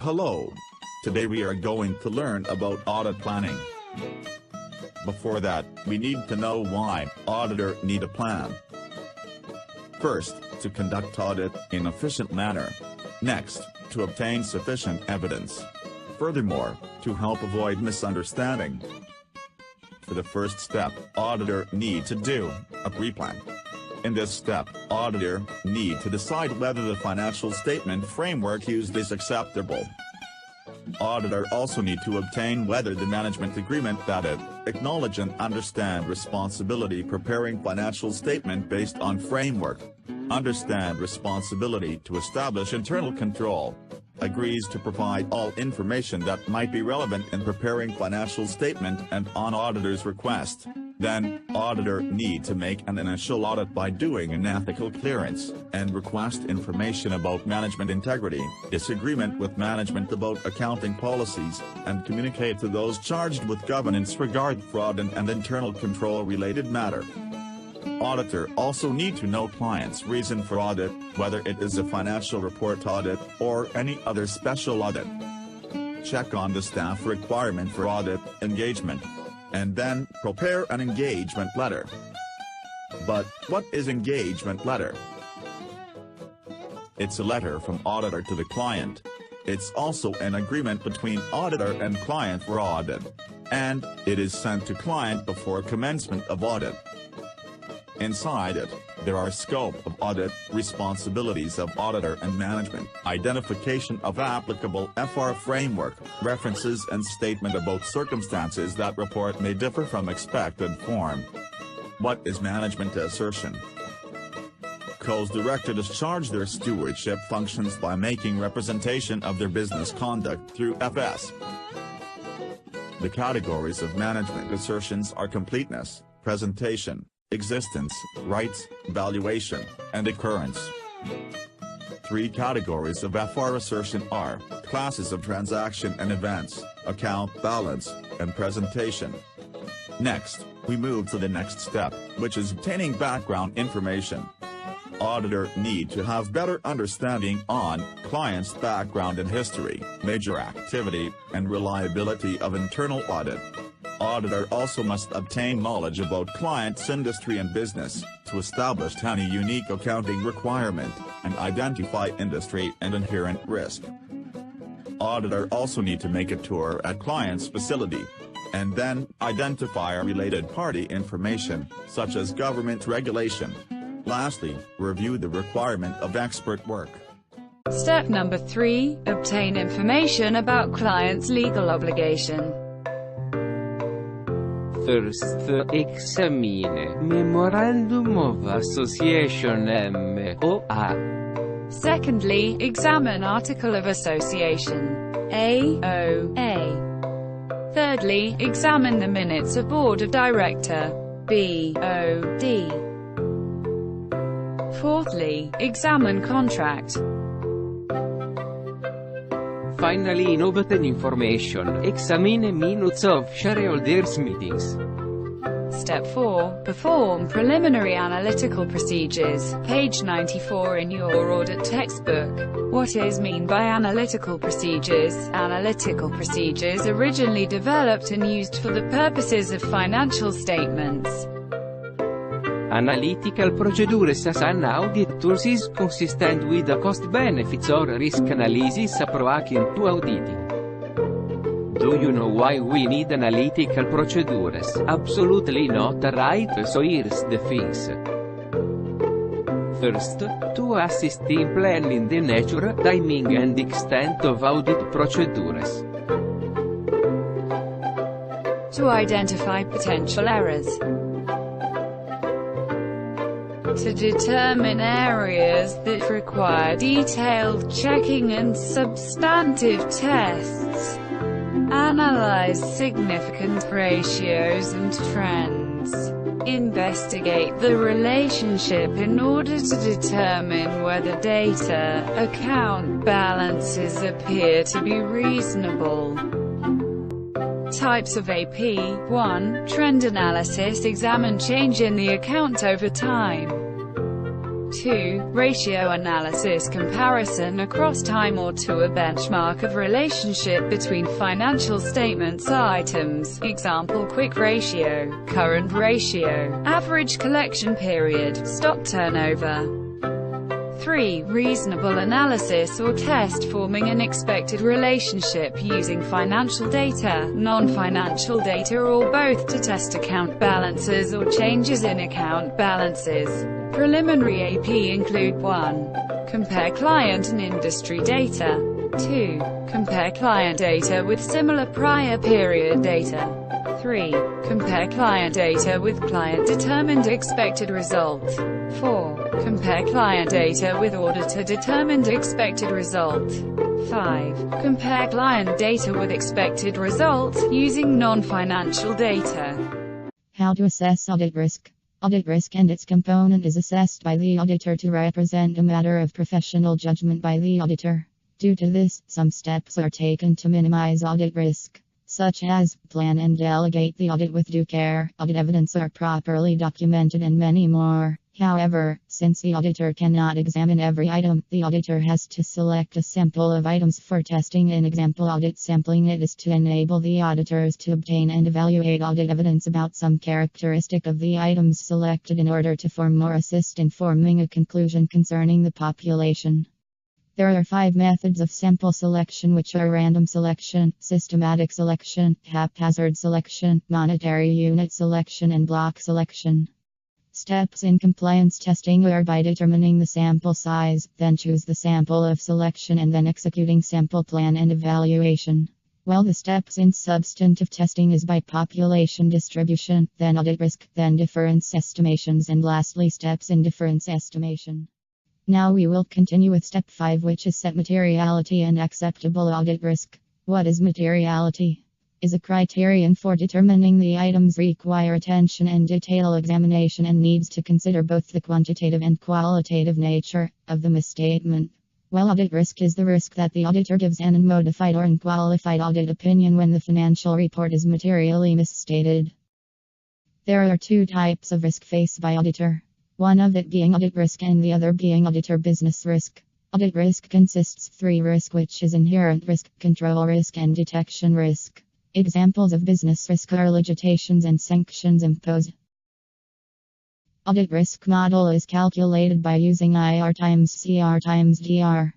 Hello. Today we are going to learn about audit planning. Before that, we need to know why auditor need a plan. First, to conduct audit in efficient manner. Next, to obtain sufficient evidence. Furthermore, to help avoid misunderstanding. For the first step, auditor need to do a pre-plan. In this step, auditor need to decide whether the financial statement framework used is acceptable. Auditor also need to obtain whether the management agreement that it acknowledge and understand responsibility preparing financial statement based on framework, understand responsibility to establish internal control, agrees to provide all information that might be relevant in preparing financial statement and on auditor's request. Then, auditor need to make an initial audit by doing an ethical clearance, and request information about management integrity, disagreement with management about accounting policies, and communicate to those charged with governance regard fraud and internal control related matter. Auditor also need to know client's reason for audit, whether it is a financial report audit or any other special audit. Check on the staff requirement for audit engagement. And then, prepare an engagement letter. But, what is engagement letter? It's a letter from auditor to the client. It's also an agreement between auditor and client for audit. And, it is sent to client before commencement of audit. Inside it, there are scope of audit, responsibilities of auditor and management, identification of applicable FR framework, references and statement about circumstances that report may differ from expected form. What is management assertion? Co-director discharge their stewardship functions by making representation of their business conduct through FS. The categories of management assertions are completeness, presentation, existence, rights, valuation, and occurrence. 3 categories of FR assertion are, classes of transaction and events, account balance, and presentation. Next, we move to the next step, which is obtaining background information. Auditor need to have better understanding on client's background and history, major activity, and reliability of internal audit. Auditor also must obtain knowledge about client's industry and business, to establish any unique accounting requirement, and identify industry and inherent risk. Auditor also need to make a tour at client's facility, and then identify related party information, such as government regulation. Lastly, review the requirement of expert work. Step number 3, obtain information about client's legal obligation. First, examine Memorandum of Association MOA. Secondly, examine Article of Association AOA. Thirdly, examine the minutes of Board of Director BOD. Fourthly, examine contract. Finally, obtain information, examine minutes of shareholders meetings. Step 4, perform preliminary analytical procedures, page 94 in your audit textbook. What is mean by analytical procedures? Analytical procedures originally developed and used for the purposes of financial statements. Analytical procedures as an audit tool is consistent with the cost benefits or risk analysis approach to auditing. Do you know why we need analytical procedures? Absolutely not, right? So here's the things. First, to assist in planning the nature, timing and extent of audit procedures. To identify potential errors. To determine areas that require detailed checking and substantive tests. Analyze significant ratios and trends. Investigate the relationship in order to determine whether data, account balances appear to be reasonable. Types of AP. 1. Trend analysis. Examine change in the account over time. 2. Ratio analysis, comparison across time or to a benchmark of relationship between financial statements items, example quick ratio, current ratio, average collection period, stock turnover. 3. Reasonable analysis or test, forming an expected relationship using financial data, non-financial data or both to test account balances or changes in account balances. Preliminary AP include 1. Compare client and industry data. 2. Compare client data with similar prior period data. 3. Compare client data with client-determined expected result. 4. Compare client data with auditor-determined expected result. 5. Compare client data with expected result, using non-financial data. How to assess audit risk. Audit risk and its component is assessed by the auditor to represent a matter of professional judgment by the auditor. Due to this, some steps are taken to minimize audit risk, such as plan and delegate the audit with due care, audit evidence are properly documented, and many more. However, since the auditor cannot examine every item, the auditor has to select a sample of items for testing. In example audit sampling, it is to enable the auditors to obtain and evaluate audit evidence about some characteristic of the items selected in order to form or assist in forming a conclusion concerning the population. There are 5 methods of sample selection, which are random selection, systematic selection, haphazard selection, monetary unit selection, and block selection. Steps in compliance testing are by determining the sample size, then choose the sample of selection, and then executing sample plan and evaluation. While the steps in substantive testing is by population distribution, then audit risk, then difference estimations, and lastly steps in difference estimation. Now we will continue with step 5, which is set materiality and acceptable audit risk. What is materiality? Is a criterion for determining the items require attention and detailed examination and needs to consider both the quantitative and qualitative nature of the misstatement. Well, audit risk is the risk that the auditor gives an unmodified or unqualified audit opinion when the financial report is materially misstated. There are 2 types of risk faced by auditor. One of it being audit risk and the other being auditor business risk. Audit risk consists of 3 risk, which is inherent risk, control risk, and detection risk. Examples of business risk are limitations and sanctions imposed. Audit risk model is calculated by using IR times CR times DR.